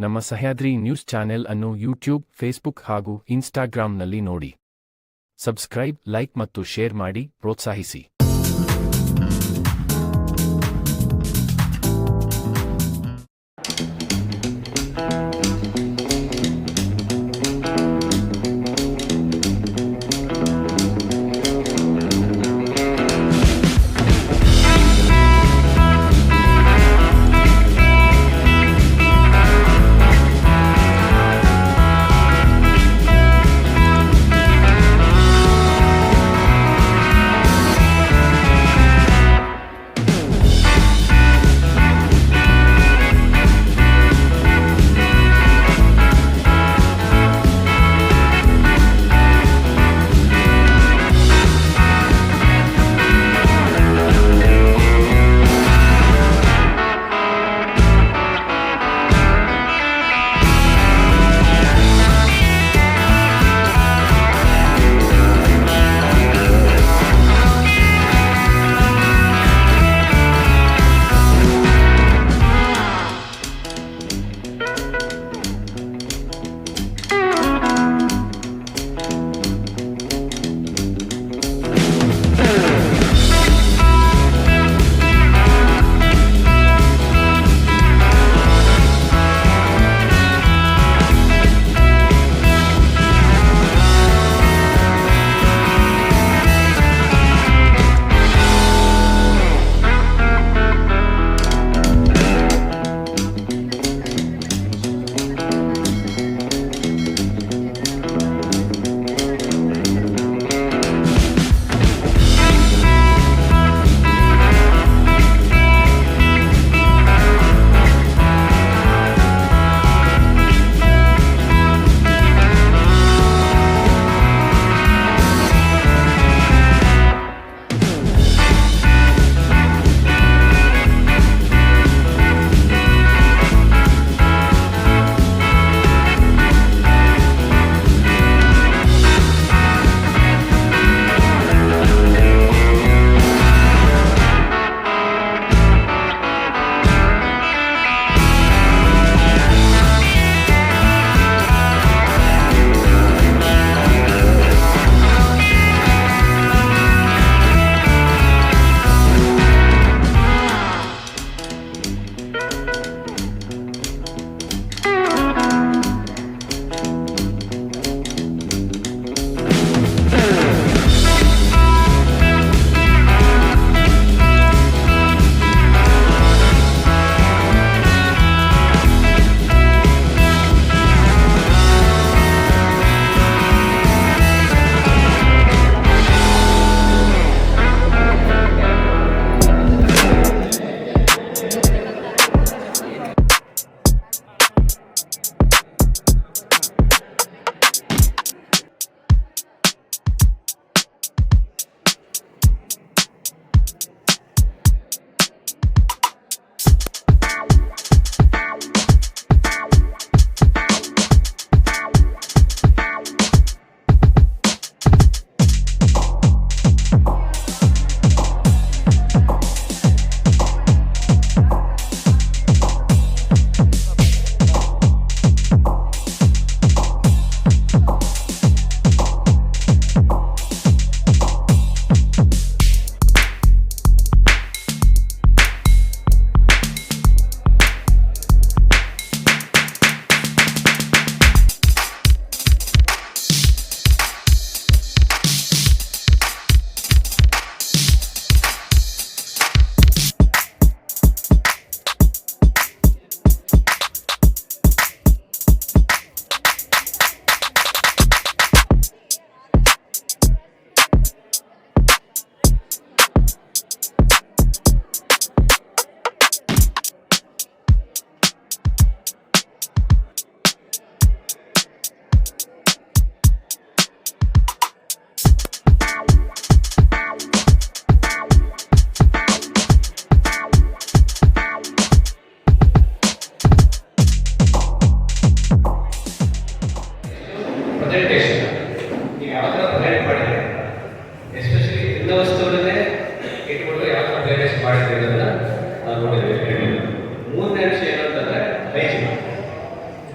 ನಮ್ಮ Sahyadri news channel ಅನ್ನು YouTube, Facebook ಹಾಗೂ ಇನ್ಸ್ಟಾಗ್ರಾಂನಲ್ಲಿ ನೋಡಿ. ಸಬ್ಸ್ಕ್ರೈಬ್, ಲೈಕ್ ಮತ್ತು ಶೇರ್ ಮಾಡಿ ಪ್ರೋತ್ಸಾಹಿಸಿ.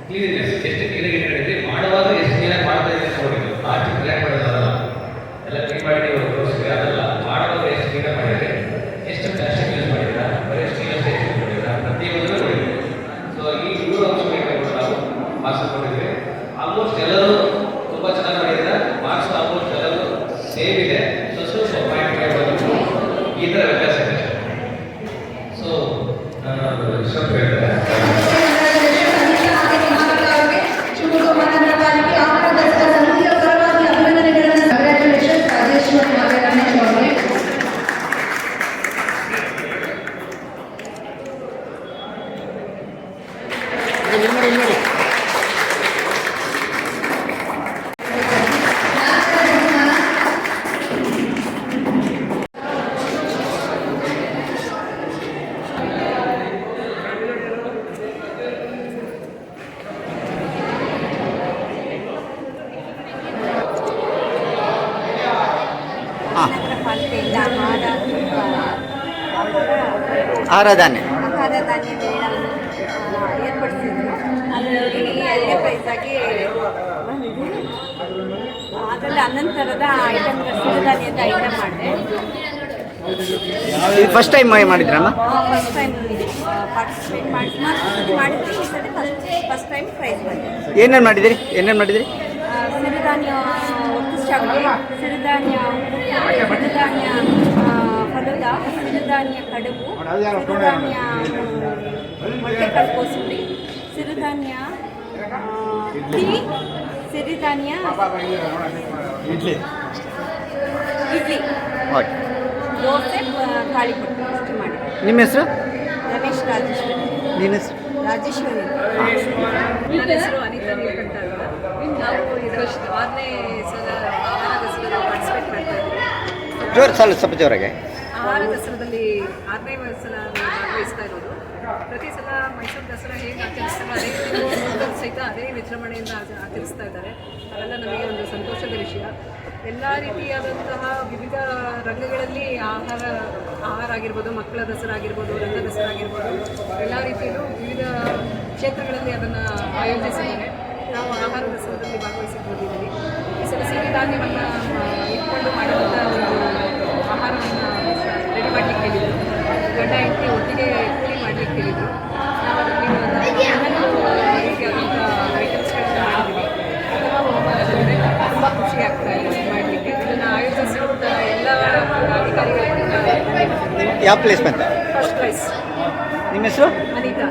ಕ್ಲೀನಿನೆಸ್ ಎಷ್ಟು ಕ್ಲೀನಾಗಿ ಇಟ್ಕೊಂಡಿದ್ರಿ, ಮಾಡುವಾಗ ಎಷ್ಟು ಕ್ಲೀನಾಗಿ ಮಾಡ್ತಾ ಇದ್ದೀರಿ ನೋಡಿದ್ರು. ಲಾಸ್ಟ್ ಕ್ಲಿಯರ್ ಮಾಡೋದಲ್ಲ, ಎಲ್ಲ ಕ್ಲೀನ್ ಮಾಡಿ ನೀವು ತೋರಿಸಿದ್ರೆ ಅದಲ್ಲ. ಮಾಡುವಾಗ ಎಷ್ಟು ಕ್ಲೀನಾಗಿ ಮಾಡಿದ್ರೆ, ಎಷ್ಟು ಪ್ಲಾಸ್ಟಿಕ್ ಯೂಸ್ ಮಾಡಿದ್ದೀರಾ, ಬರೀ ಸ್ಟೀಲ್ ಅಷ್ಟೇ ಯೂಸ್ ಮಾಡಿದ್ದೀರಾ, ಪ್ರತಿಯೊಂದು ನೋಡಿದ್ವಿ. ಸೊ ಈ 3 ಅಂಶಗಳನ್ನು ನಾವು ಮಾರ್ಕ್ಸ್ ಕೊಟ್ಟಿದ್ವಿ. ಆಲ್ಮೋಸ್ಟ್ ಎಲ್ಲರೂ ತುಂಬ ಚೆನ್ನಾಗಿ ಮಾಡಿದ್ದೀರಾ. ಮಾರ್ಕ್ಸ್ ಆಲ್ಮೋಸ್ಟ್ ಎಲ್ಲರೂ ಸೇಮ್ ಇದೆ. ಸ್ವಲ್ಪ ಪಾಯಿಂಟ್ ಬಂದು ಈ ಥರ ವ್ಯತ್ಯಾಸ ಇದೆ. ಸೊ ಸ್ವಲ್ಪ ಹೇಳ್ತಾರೆ ನಗರ ಪಾಲಿಕೆಯಿಂದ ಆಹಾರ ಧಾನ್ಯ ಮೇಳವನ್ನು ಏರ್ಪಡಿಸಿದ್ರು. ಅದರಲ್ಲಿ 2ನೇ ಪ್ರೈಸ್ ಆಗಿ ಬಂದಿದೆ. ಅದರಲ್ಲಿ 11 ಥರದ ಐಟಮ್, ಸಿರಿಧಾನ್ಯದ ಐಟಮ್ ಮಾಡಿದೆ. ಇದು ಫಸ್ಟ್ ಟೈಮ್ ಮಾಡಿದ್ರಮ್ಮ? ಫಸ್ಟ್ ಟೈಮ್ ಪಾರ್ಟಿಸಿಪೇಟ್ ಮಾಡಿದ್ವಿ. ಈ ಸಲ ಫಸ್ಟ್ ಟೈಮ್ ಪ್ರೈಸ್ ಬಂದಿದೆ. ಏನೇನು ಮಾಡಿದಿರಿ? ಸಿರಿಧಾನ್ಯ ಒತ್ತಿಸ್ಟಾಗಲಿ, ಸಿರಿಧಾನ್ಯ ಫಲದ, ಸಿರಿಧಾನ್ಯ ಕಡುಬು, ಸಿರಿಧಾನ್ಯ ಮೊಟ್ಟೆಕಾಳು ಕೋಸಂಬರಿ, ಸಿರಿಧಾನ್ಯ ಟೀ, ಸಿರಿಧಾನ್ಯ ಇಡ್ಲಿ, ಓಕೆ. ದೋಸೆ, ತಾಳಿಪಟ್ಟು ಇಷ್ಟು ಮಾಡಿ. ನಿಮ್ಮ ಹೆಸರು? ರಮೇಶ್ ರಾಜೇಶ್ವರಿ. ನಿನ್ನ ಹೆಸರು? ರಾಜೇಶ್ವರಿ. ನನ್ನ ಹೆಸರು ಅನಿತಾ ನೀಲಕಂಠ ಅಂತ. ನಾವು ಇದು ವರ್ಷದ 6ನೇ ಸಲ ಆಹಾರ ದಸರಾ ಪಾರ್ಟಿಸಿಪೇಟ್ ಮಾಡ್ತಾ ಇದ್ದೀವಿ. ಸ್ವಲ್ಪ ಜೋರಾಗೆ. ಆಹಾರ ದಸರಾದಲ್ಲಿ 6ನೇ ಸಲ ಭಾಗವಹಿಸ್ತಾ ಇರೋದು. ಪ್ರತಿ ಸಲ ಮೈಸೂರು ದಸರಾ ಹೇಗೆ ಆಚರಿಸ್ತಾರೆ ಅದೇ ರೀತಿ ಸಹಿತ ಅದೇ ವಿಜೃಂಭಣೆಯಿಂದ ಆಚರಿಸ್ತಾ ಇದ್ದಾರೆ. ಅವೆಲ್ಲ ನಮಗೆ ಒಂದು ಸಂತೋಷದ ವಿಷಯ. ಎಲ್ಲ ರೀತಿಯಾದಂತಹ ವಿವಿಧ ರಂಗಗಳಲ್ಲಿ ಆಹಾರ ಆಗಿರ್ಬೋದು, ಮಕ್ಕಳ ದಸರಾ ಆಗಿರ್ಬೋದು, ರಂಗ ದಸರಾ ಆಗಿರ್ಬೋದು, ಎಲ್ಲ ರೀತಿಯಲ್ಲೂ ವಿವಿಧ ಕ್ಷೇತ್ರಗಳಲ್ಲಿ ಅದನ್ನು ಆಯೋಜಿಸಿದ್ದಾರೆ. ನಾವು ಆಹಾರ ದಸರಾದಲ್ಲಿ ಭಾಗವಹಿಸಿಕೊಂಡಿದ್ದೀವಿ. ಈ ಸಲ ಸಿರಿಧಾನ್ಯವನ್ನು ಇಟ್ಕೊಂಡು ಮಾಡುವಂಥ ಒಂದು ಆಹಾರವನ್ನು ರೆಡಿ ಮಾಡಲಿಕ್ಕೆ ಹೇಳಿದರು. ಗಂಡ ಹೆಂಡತಿ ಒಟ್ಟಿಗೆ ಕೂಡಿ ಮಾಡಲಿಕ್ಕೆ ಹೇಳಿದರು. ನಾವು ಅದರಲ್ಲಿ ರೀತಿಯಾದಂಥ ಐಟಮ್ಸ್ಗಳನ್ನು ಮಾಡಿದ್ದೀವಿ. ತುಂಬ ಖುಷಿ ಆಗ್ತಾ ಇದೆ ಮಾಡಲಿಕ್ಕೆ. ಇದನ್ನು ಆಯೋಜಿಸಿರುವಂಥ ಎಲ್ಲ ಅಧಿಕಾರಿಗಳಿಂದ ಯಾವ ಪ್ಲೇಸ್ ಬಂತ? First prize. ನಿಮ್ಮ ಹೆಸರು? ಅನಿತಾ.